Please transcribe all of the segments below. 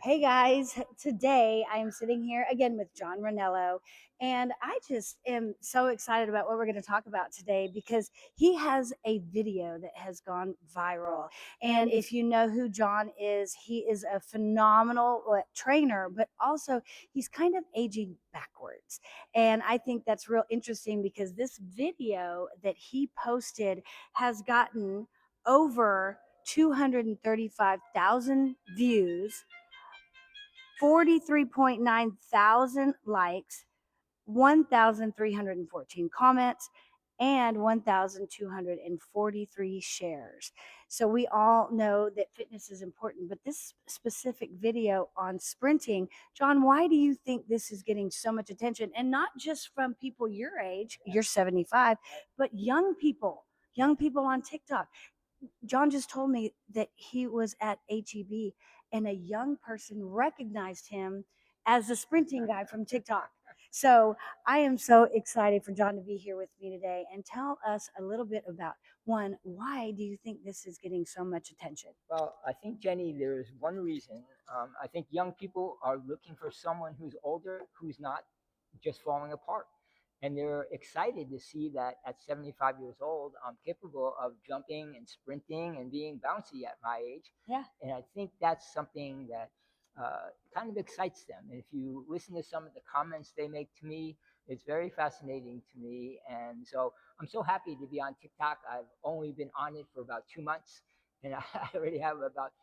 Hey guys, today I am sitting here again with John Ranello, and I just am so excited about what we're going to talk about today because he has a video that has gone viral. And if you know who John is, he is a phenomenal trainer, but also he's kind of aging backwards. And I think that's real interesting because this video that he posted has gotten over 235,000 views, 43.9 thousand likes, 1,314 comments, and 1,243 shares. So we all know that fitness is important, but this specific video on sprinting, John, why do you think this is getting so much attention? And not just from people your age, you're 75, but young people on TikTok. John just told me that he was at HEB and a young person recognized him as the sprinting guy from TikTok. So I am so excited for John to be here with me today and tell us a little bit about one, why do you think this is getting so much attention? Well, I think, Jenny, there's one reason. I think young people are looking for someone who's older, who's not just falling apart. And they're excited to see that at 75 years old, I'm capable of jumping and sprinting and being bouncy at my age. Yeah. And I think that's something that kind of excites them. And if you listen to some of the comments they make to me, it's very fascinating to me. And so I'm so happy to be on TikTok. I've only been on it for about 2 months, and I already have about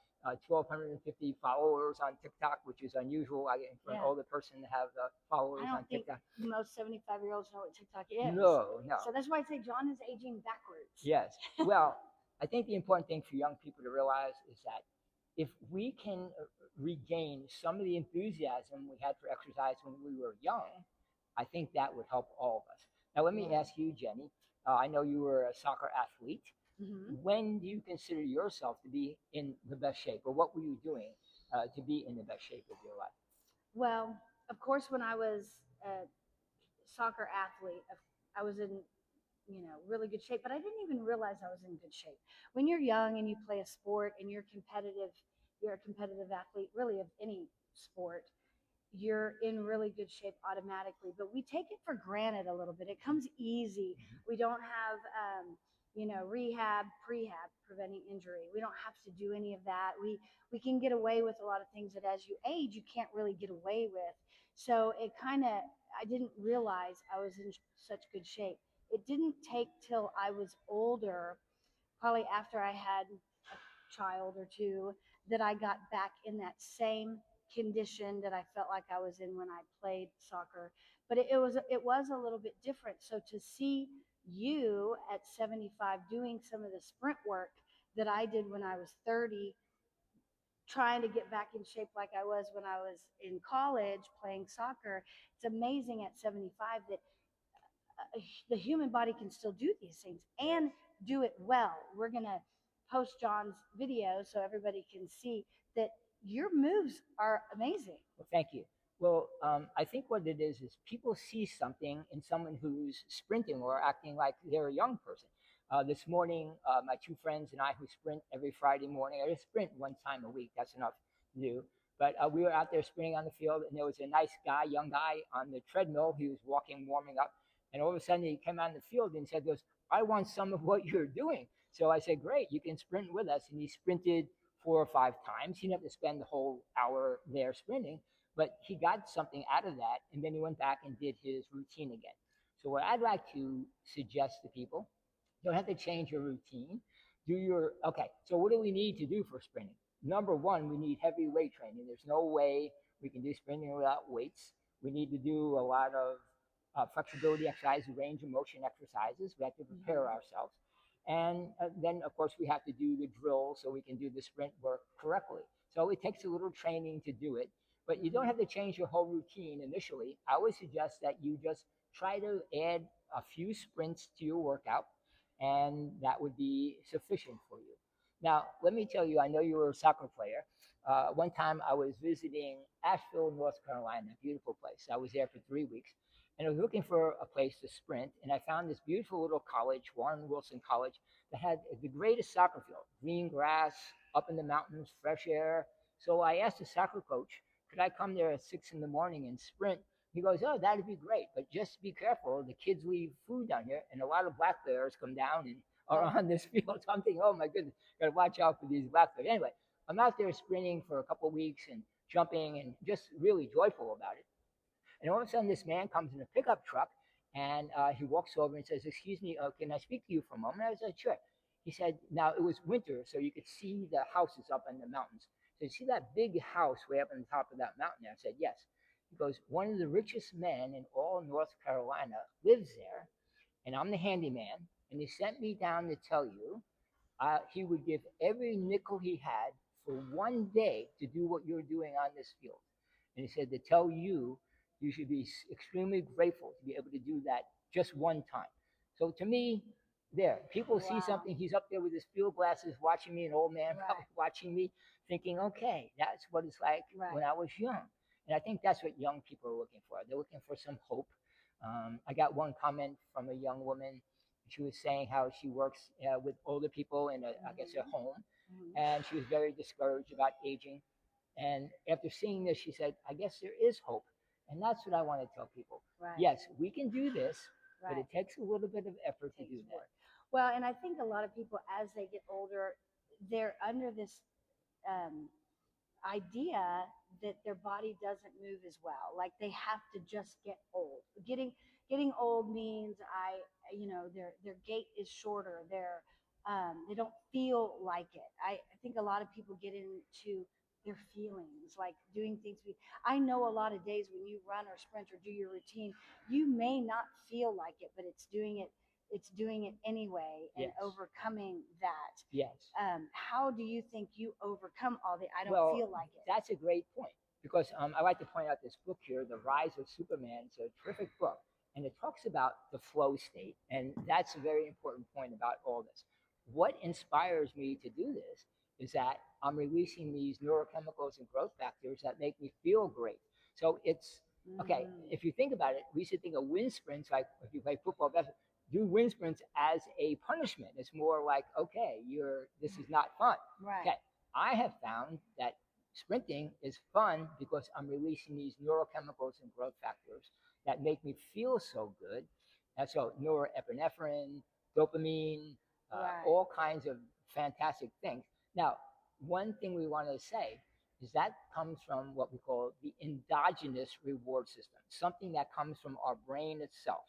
1,250 followers on TikTok, which is unusual. For an Yeah. older person to have I followers don't on think TikTok. most 75-year-olds know what TikTok is. No, no. So that's why I say John is aging backwards. Yes. Well, I think the important thing for young people to realize is that if we can regain some of the enthusiasm we had for exercise when we were young, I think that would help all of us. Now, let me Yeah. ask you, Jenny. I know you were a soccer athlete. Hmm. When do you consider yourself to be in the best shape, or what were you doing to be in the best shape of your life? Well, of course, when I was a soccer athlete, I was in really good shape, but I didn't even realize I was in good shape. When you're young and you play a sport and you're a competitive athlete, really of any sport, you're in really good shape automatically. But we take it for granted a little bit. It comes easy. We don't have, rehab, prehab, preventing injury. We don't have to do any of that. We can get away with a lot of things that as you age, you can't really get away with. So it kind of, I didn't realize I was in such good shape. It didn't take till I was older, probably after I had a child or two, that I got back in that same condition that I felt like I was in when I played soccer. But it was a little bit different. So to see you at 75 doing some of the sprint work that I did when I was 30, trying to get back in shape like I was when I was in college playing soccer, it's amazing at 75 that the human body can still do these things and do it well. We're going to post John's video so everybody can see that your moves are amazing. Well, thank you. Well, I think what it is people see something in someone who's sprinting or acting like they're a young person. This morning, my two friends and I, who sprint every Friday morning, I just sprint one time a week. That's enough to do. But we were out there sprinting on the field, and there was a nice guy, young guy, on the treadmill. He was walking, warming up, and all of a sudden he came on the field and said, "Goes, I want some of what you're doing." So I said, "Great, you can sprint with us." And he sprinted 4 or 5 times. He didn't have to spend the whole hour there sprinting, but he got something out of that, and then he went back and did his routine again. So what I'd like to suggest to people, you don't have to change your routine. Do your okay. So what do we need to do for sprinting? Number one, we need heavy weight training. There's no way we can do sprinting without weights. We need to do a lot of flexibility exercises, range of motion exercises. We have to prepare ourselves. And then, of course, we have to do the drill so we can do the sprint work correctly. So it takes a little training to do it, but you don't have to change your whole routine initially. I would suggest that you just try to add a few sprints to your workout, and that would be sufficient for you. Now, let me tell you, I know you were a soccer player. One time I was visiting Asheville, North Carolina, a beautiful place. I was there for 3 weeks, and I was looking for a place to sprint, and I found this beautiful little college, Warren Wilson College, that had the greatest soccer field, green grass, up in the mountains, fresh air. So I asked the soccer coach, could I come there at 6 in the morning and sprint? He goes, oh, that'd be great, but just be careful. The kids leave food down here, and a lot of black bears come down and are Oh, on this field. So I'm thinking, oh my goodness, gotta watch out for these black bears. Anyway, I'm out there sprinting for a couple of weeks and jumping and just really joyful about it. And all of a sudden, this man comes in a pickup truck and he walks over and says, excuse me, can I speak to you for a moment? I said, sure. He said, now it was winter, so you could see the houses up in the mountains. So you see that big house way up on the top of that mountain? I said, yes. He goes, one of the richest men in all North Carolina lives there, and I'm the handyman. And he sent me down to tell you he would give every nickel he had for one day to do what you're doing on this field. And he said to tell you, you should be extremely grateful to be able to do that just one time. So to me, there, people see wow. something. He's up there with his field glasses watching me, an old man probably Right. watching me, thinking, okay, that's what it's like Right. when I was young. And I think that's what young people are looking for. They're looking for some hope. I got one comment from a young woman. She was saying how she works with older people in, I guess, a Mhm. home, Mhm. and she was very discouraged about aging. And after seeing this, she said, I guess there is hope. And that's what I want to tell people. Right. Yes, we can do this, but Right. it takes a little bit of effort to Takes do work. that. Well, and I think a lot of people, as they get older, they're under this um, idea that their body doesn't move as well. Like they have to just get old. Getting old means their gait is shorter. They don't feel like it. I think a lot of people get into their feelings, like doing things. I know a lot of days when you run or sprint or do your routine, you may not feel like it, but it's doing it anyway and Yes. overcoming that. Yes. How do you think you overcome all the I don't Well, feel like it? that's a great point because I like to point out this book here, The Rise of Superman. It's a terrific book, and it talks about the flow state, and that's a very important point about all this. What inspires me to do this is that I'm releasing these neurochemicals and growth factors that make me feel great. So it's okay. Mm, If you think about it, we used to think of wind sprints, like if you play football, do wind sprints as a punishment. It's more like, okay, this is not fun. right. Okay, I have found that sprinting is fun because I'm releasing these neurochemicals and growth factors that make me feel so good. And so norepinephrine, dopamine, Right. all kinds of fantastic things. Now, one thing we want to say is that comes from what we call the endogenous reward system, something that comes from our brain itself.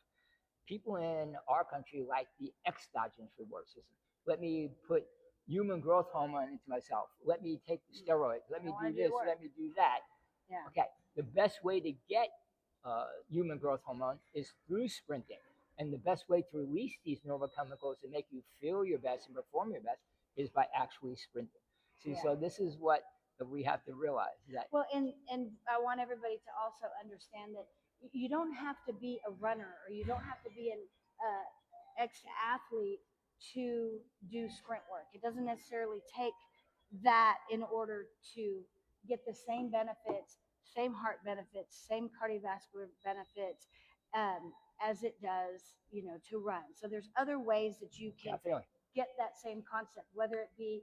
People in our country like the exogenous reward system. Let me put human growth hormone into myself. Let me take the steroids. Let I me want do to do this. the work. Let me do that. Yeah. Okay. The best way to get human growth hormone is through sprinting. And the best way to release these neurochemicals and make you feel your best and perform your best is by actually sprinting. See, Yeah. so this is what we have to realize that. Well, and I want everybody to also understand that you don't have to be a runner or you don't have to be an ex athlete to do sprint work. It doesn't necessarily take that in order to get the same benefits, same heart benefits, same cardiovascular benefits as it does, to run. So there's other ways that you can Definitely. get that same concept, whether it be,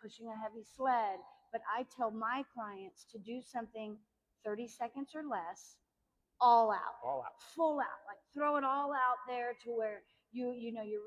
pushing a heavy sled. But I tell my clients to do something 30 seconds or less, all out, All out. full out, like throw it all out there to where you're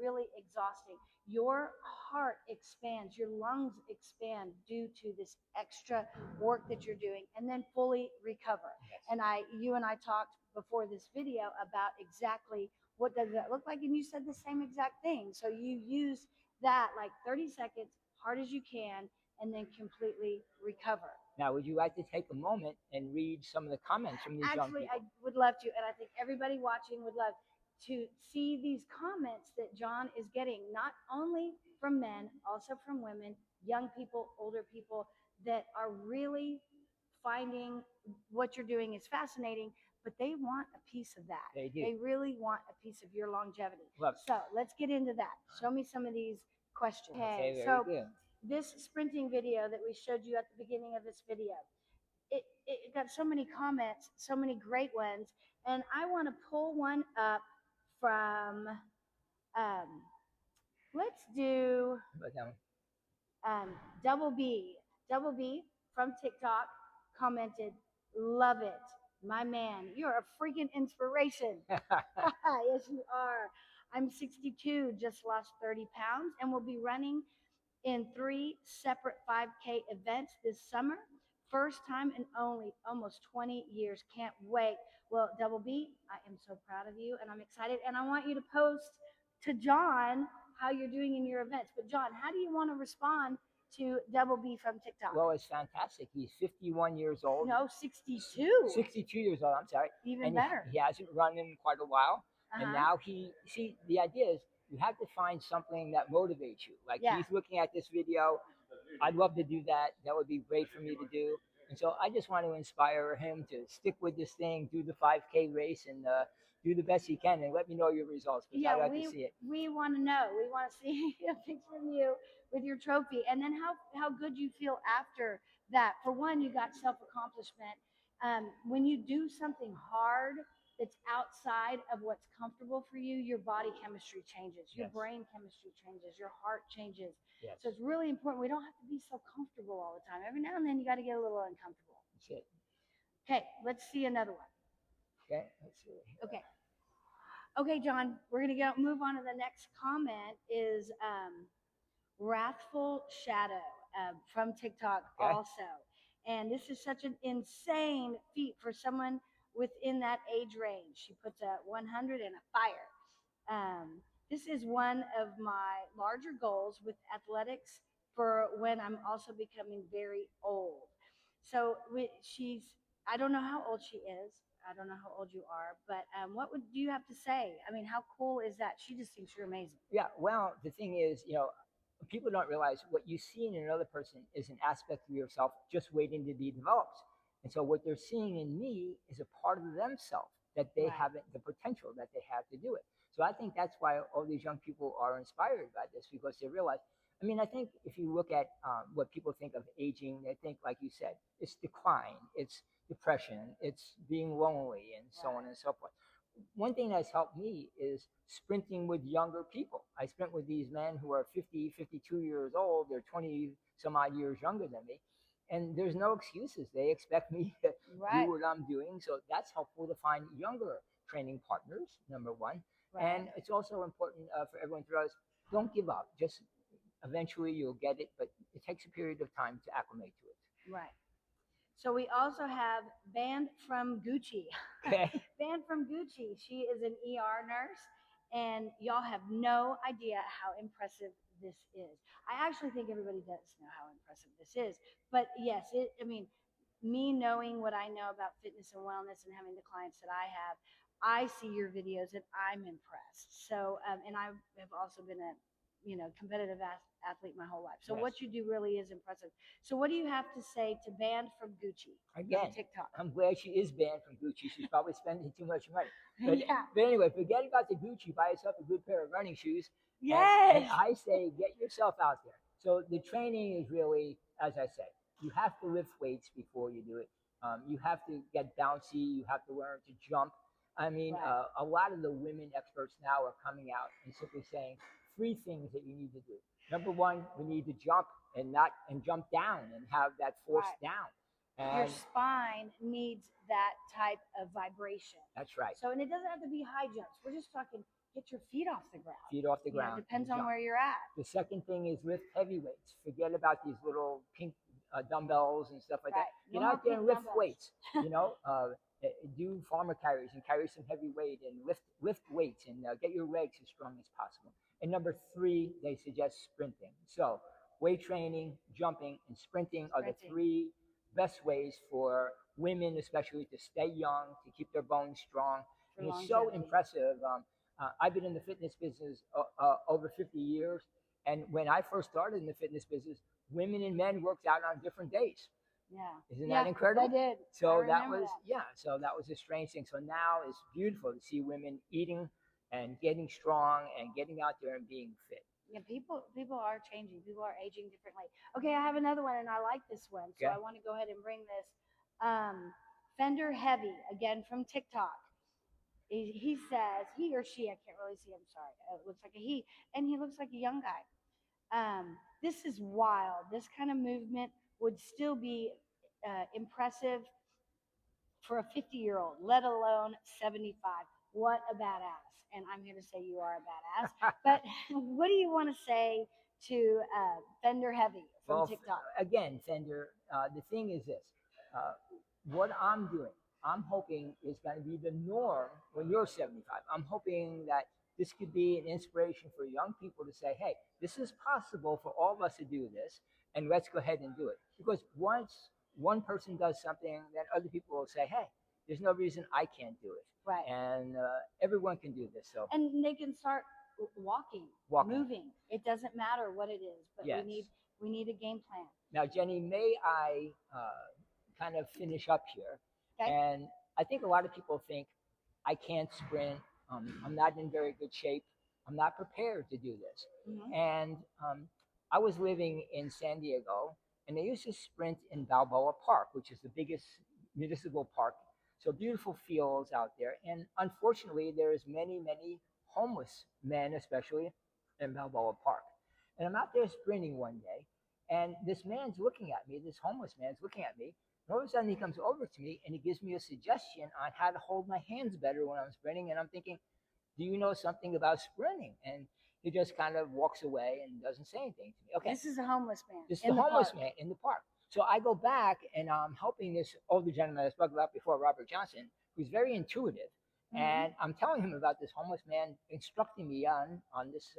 really exhausting. Your heart expands, your lungs expand due to this extra work that you're doing, and then fully recover. Yes. And you and I talked before this video about exactly what does that look like, and you said the same exact thing. So you use that like 30 seconds, hard as you can, and then completely recover. Now, would you like to take a moment and read some of the comments from these young Actually, people? I would love to, and I think everybody watching would love to see these comments that John is getting, not only from men, also from women, young people, older people, that are really finding what you're doing is fascinating, but they want a piece of that. They do. They really want a piece of your longevity. Love it. So let's get into that. Show me some of these questions. Okay, very so good. this sprinting video that we showed you at the beginning of this video, it got so many comments, so many great ones, and I want to pull one up from. Let's do But, Double B. Double B from TikTok commented, "Love it. My man, you're a freaking inspiration." Yes, you are. I'm 62, just lost 30 pounds, and will be running in 3 separate 5K events this summer. First time in only almost 20 years. Can't wait. Well, Double B, I am so proud of you and I'm excited. And I want you to post to John how you're doing in your events. But, John, how do you want to respond to Double B from TikTok? Well, it's fantastic. He's 51 years old. No, 62. 62 years old, I'm sorry. Even And better. he hasn't run in quite a while. And Uh-huh. now see, the idea is you have to find something that motivates you. Like Yeah. he's looking at this video. I'd love to do that. That would be great for me to do. And so I just want to inspire him to stick with this thing, do the 5K race, and do the best he can, and let me know your results because Yeah, I'd like to see it. we want to know. We want to see a picture of you with your trophy, and then how good you feel after that. For one, you got self accomplishment. When you do something hard that's outside of what's comfortable for you, your body chemistry changes, your Yes. brain chemistry changes, your heart changes. Yes. So it's really important. We don't have to be so comfortable all the time. Every now and then, you got to get a little uncomfortable. That's it. Okay, let's see another one. Okay. Let's see. Okay. Okay, John, we're gonna move on to the next comment. Is Wrathful Shadow from TikTok Okay. also, and this is such an insane feat for someone within that age range. She puts a 100 and a fire. This is one of my larger goals with athletics for when I'm also becoming very old. So she's, I don't know how old she is. I don't know how old you are, but what would you have to say? I mean, how cool is that? She just thinks you're amazing. Yeah. Well, the thing is, people don't realize what you see in another person is an aspect of yourself just waiting to be developed. And so what they're seeing in me is a part of themselves that they Right. haven't, the potential that they have to do it. So I think that's why all these young people are inspired by this because they realize. I mean, I think if you look at what people think of aging, they think, like you said, it's decline, it's depression, it's being lonely, and so on Right. and so forth. One thing that's helped me is sprinting with younger people. I sprint with these men who are 50, 52 years old. They're 20 some odd years younger than me. And there's no excuses. They expect me to Right. do what I'm doing. So that's helpful to find younger training partners, number one. Right. And it's also important for everyone to realize don't give up. Just eventually you'll get it, but it takes a period of time to acclimate to it. Right. So we also have Banned from Gucci. Okay. Banned from Gucci. She is an ER nurse, and y'all have no idea how impressive this is. I actually think everybody does know how impressive this is. But yes, I mean, me knowing what I know about fitness and wellness and having the clients that I have, I see your videos and I'm impressed. So, and I have also been a competitive athlete my whole life. So Yes. what you do really is impressive. So what do you have to say to Banned from Gucci Again, on TikTok? I'm glad she is banned from Gucci. She's probably spending too much money. But, Yeah. but anyway, forget about the Gucci. Buy yourself a good pair of running shoes. And Yes. I say, get yourself out there. So the training is really, as I said, you have to lift weights before you do it. You have to get bouncy. You have to learn to jump. I mean, Right. a lot of the women experts now are coming out and simply saying 3 things that you need to do. Number one, we need to jump and jump down and have that force Right. down. Your And spine needs that type of vibration. that's right. So, and it doesn't have to be high jumps. We're just talking get your feet off the ground. Feet off the You know, ground. depends and on jump. where you're at. The second thing is lift heavy weights. Forget about these little pink dumbbells and stuff like Right. that. Get No more out there and pink lift dumbbells. weights. Do farmer carries and carry some heavy weight and lift weights and get your legs as strong as possible. And number 3, they suggest sprinting. So weight training, jumping, and sprinting are the Sprinting. 3 best ways for women, especially, to stay young, to keep their bones strong. For And it's so longevity. impressive. I've been in the fitness business over 50 years. And when I first started in the fitness business, women and men worked out on different days. Yeah. Isn't Yeah, that incredible? I did. So I that remember was, so that was a strange thing. So now it's beautiful to see women eating and getting strong and getting out there and being fit. Yeah, people are changing. People are aging differently. Okay, I have another one, and I like this one, so Okay. I want to go ahead and bring this. Fender Heavy, again from TikTok. He says, he or she, I can't really see. I'm sorry. It looks like a he, and he looks like a young guy. This is wild. This kind of movement would still be impressive for a 50-year-old, let alone 75. What a badass. And I'm here to say you are a badass. But what do you want to say to Fender Heavy from Well, TikTok? again, Fender, the thing is this. Uh, what I'm doing, I'm hoping is going to be the norm when you're 75. I'm hoping that this could be an inspiration for young people to say, hey, this is possible for all of us to do this, and let's go ahead and do it. Because once one person does something, then other people will say, hey, there's no reason I can't do it. Right. And everyone can do this. So And they can start walking, moving. It doesn't matter what it is, but yes. we need a game plan. Now, Jenny, may I kind of finish up here? Okay. And I think a lot of people think I can't sprint. I'm not in very good shape. I'm not prepared to do this. Mhm. And I was living in San Diego, and they used to sprint in Balboa Park, which is the biggest municipal park. So beautiful fields out there. And unfortunately, there's many, many homeless men, especially in Balboa Park. And I'm out there sprinting one day, and this man's looking at me, this homeless man's looking at me. And all of a sudden, he comes over to me and he gives me a suggestion on how to hold my hands better when I'm sprinting. And I'm thinking, do you know something about sprinting? And he just kind of walks away and doesn't say anything to me. Okay. This is a homeless man. This is the homeless man in the park. So I go back and I'm helping this older gentleman I spoke about before, Robert Johnson, who's very intuitive. Mhm. And I'm telling him about this homeless man instructing me on this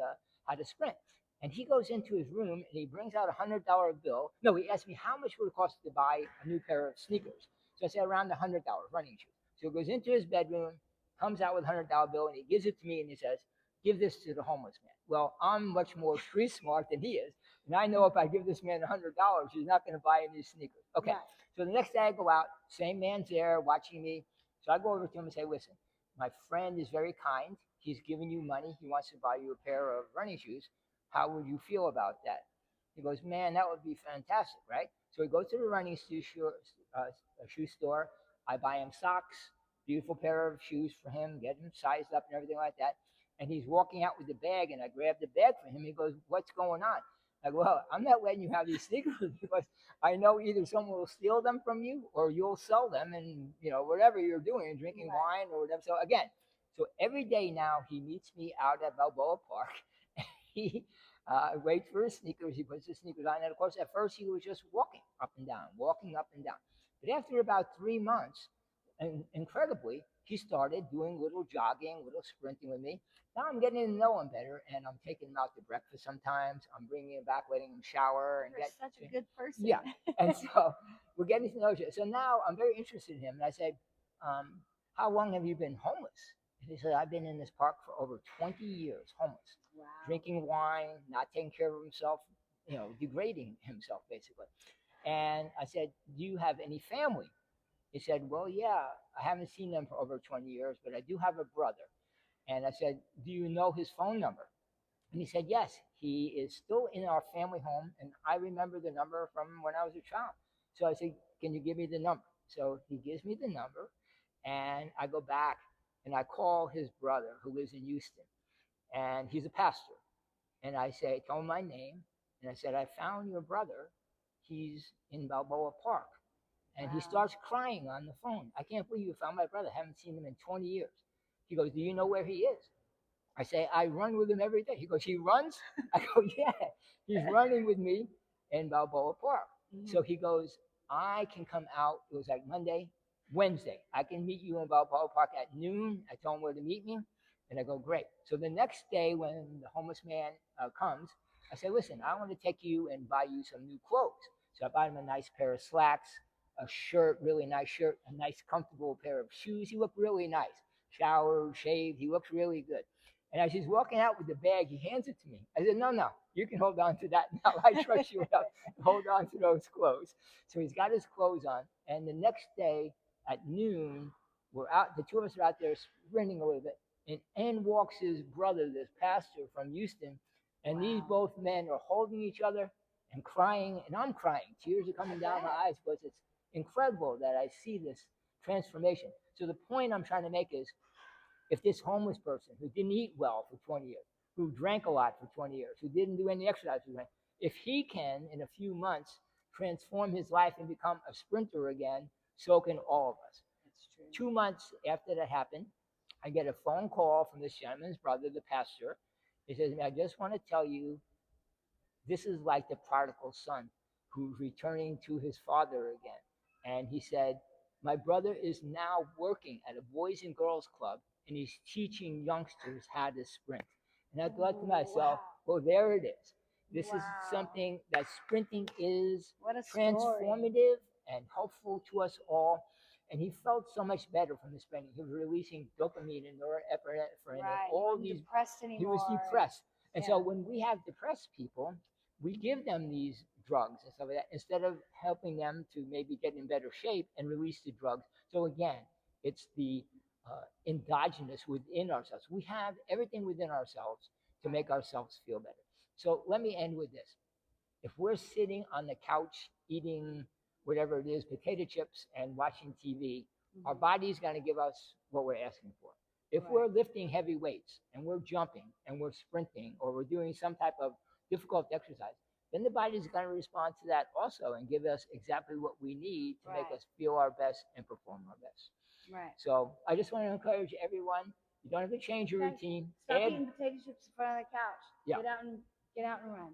how to sprint. And he goes into his room and he brings out $100 bill. No, he asked me how much would it cost to buy a new pair of sneakers. So I said around $100 running shoes. So he goes into his bedroom, comes out with $100 bill, and he gives it to me and he says, "Give this to the homeless man." Well, I'm much more street smart than he is, and I know if I give this man $100, he's not going to buy any sneakers. Okay. Right. So the next day I go out, same man's there watching me. So I go over to him and say, "Listen, my friend is very kind. He's giving you money. He wants to buy you a pair of running shoes. How would you feel about that?" He goes, "Man, that would be fantastic, right?" So we go to the running shoe store. I buy him socks, beautiful pair of shoes for him, get him sized up and everything like that. And he's walking out with the bag, and I grab the bag for him. He goes, "What's going on?" I go, "Well, I'm not letting you have these sneakers because I know either someone will steal them from you or you'll sell them, and whatever you're doing, drinking Right. wine or whatever." So again, so every day now he meets me out at Balboa Park. He waits for his sneakers. He puts his sneakers on, and of course, at first he was just walking up and down, walking up and down. But after about 3 months, and incredibly, he started doing little jogging, little sprinting with me. Now I'm getting to know him better, and I'm taking him out to breakfast sometimes. I'm bringing him back, letting him shower, and You're such a good person. yeah. And so we're getting to know each other. So now I'm very interested in him, and I said, "How long have you been homeless?" And he said, "I've been in this park for over 20 years, homeless, Wow. drinking wine, not taking care of himself, degrading himself basically." And I said, "Do you have any family?" He said, "Well, yeah, I haven't seen them for over 20 years, but I do have a brother." And I said, "Do you know his phone number?" And he said, "Yes, he is still in our family home, and I remember the number from when I was a child." So I said, "Can you give me the number?" So he gives me the number, and I go back and I call his brother who lives in Houston, and he's a pastor. And I say, tell him my name, and I said, "I found your brother. He's in Balboa Park." And he Wow. starts crying on the phone. "I can't believe you found my brother. I haven't seen him in 20 years. He goes, "Do you know where he is?" I say, "I run with him every day." He goes, "He runs?" I go, "Yeah, he's running with me in Balboa Park." Mhm. So he goes, "I can come out." It was like Monday, Wednesday. "I can meet you in Balboa Park at noon." I tell him where to meet me. And I go, "Great." So the next day when the homeless man comes, I say, "Listen, I want to take you and buy you some new clothes." So I buy him a nice pair of slacks, a shirt, really nice shirt, a nice comfortable pair of shoes. He looked really nice. Showered, shaved, he looks really good. And as he's walking out with the bag, he hands it to me. I said, "No, no, you can hold on to that now. I trust you enough to hold on to those clothes." So he's got his clothes on. And the next day at noon, we're out, the two of us are out there sprinting a little bit. And in walks his brother, this pastor from Houston. And these Wow. both men are holding each other and crying. And I'm crying. Tears are coming down my eyes because it's incredible that I see this transformation. So the point I'm trying to make is, if this homeless person who didn't eat well for 20 years, who drank a lot for 20 years, who didn't do any exercise, if he can, in a few months, transform his life and become a sprinter again, so can all of us. That's true. 2 months after that happened, I get a phone call from this gentleman's brother, the pastor. He says, I just want to tell you, this is like the prodigal son who's returning to his father again. And he said, my brother is now working at a Boys and Girls Club, and he's teaching youngsters how to sprint. And I thought to myself, well, there it is. This is something that sprinting is What a story. transformative and helpful to us all. And he felt so much better from the sprinting. He was releasing dopamine and norepinephrine and all these. Depressed anymore. He was depressed. And so when we have depressed people, we give them these drugs and stuff like that instead of helping them to maybe get in better shape and release the drugs. So again, it's the endogenous within ourselves. We have everything within ourselves to make ourselves feel better. So let me end with this. If we're sitting on the couch eating whatever it is, potato chips and watching TV, our body's going to give us what we're asking for. If we're lifting heavy weights and we're jumping and we're sprinting or we're doing some type of difficult exercise, then the body's going to respond to that also and give us exactly what we need to make us feel our best and perform our best. Right. So I just want to encourage everyone, you don't have to change your routine. Stop eating potato chips in front of the couch. Yeah. Get out and run.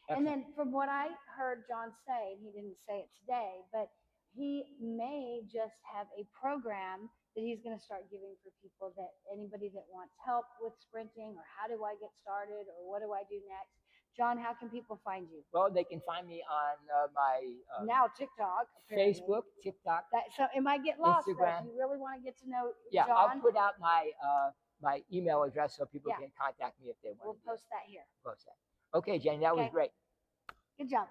Excellent. And then from what I heard John say, and he didn't say it today, but he may just have a program that he's going to start giving for people, that anybody that wants help with sprinting, or how do I get started, or what do I do next. John, how can people find you? Well, they can find me on my now TikTok, apparently. Facebook, TikTok. So it might get lost. Instagram. If you really want to get to know Yeah, John, I'll put out my my email address so people can contact me if they want. We'll post that here. Post that. Okay, Jenny, that was great. Good job.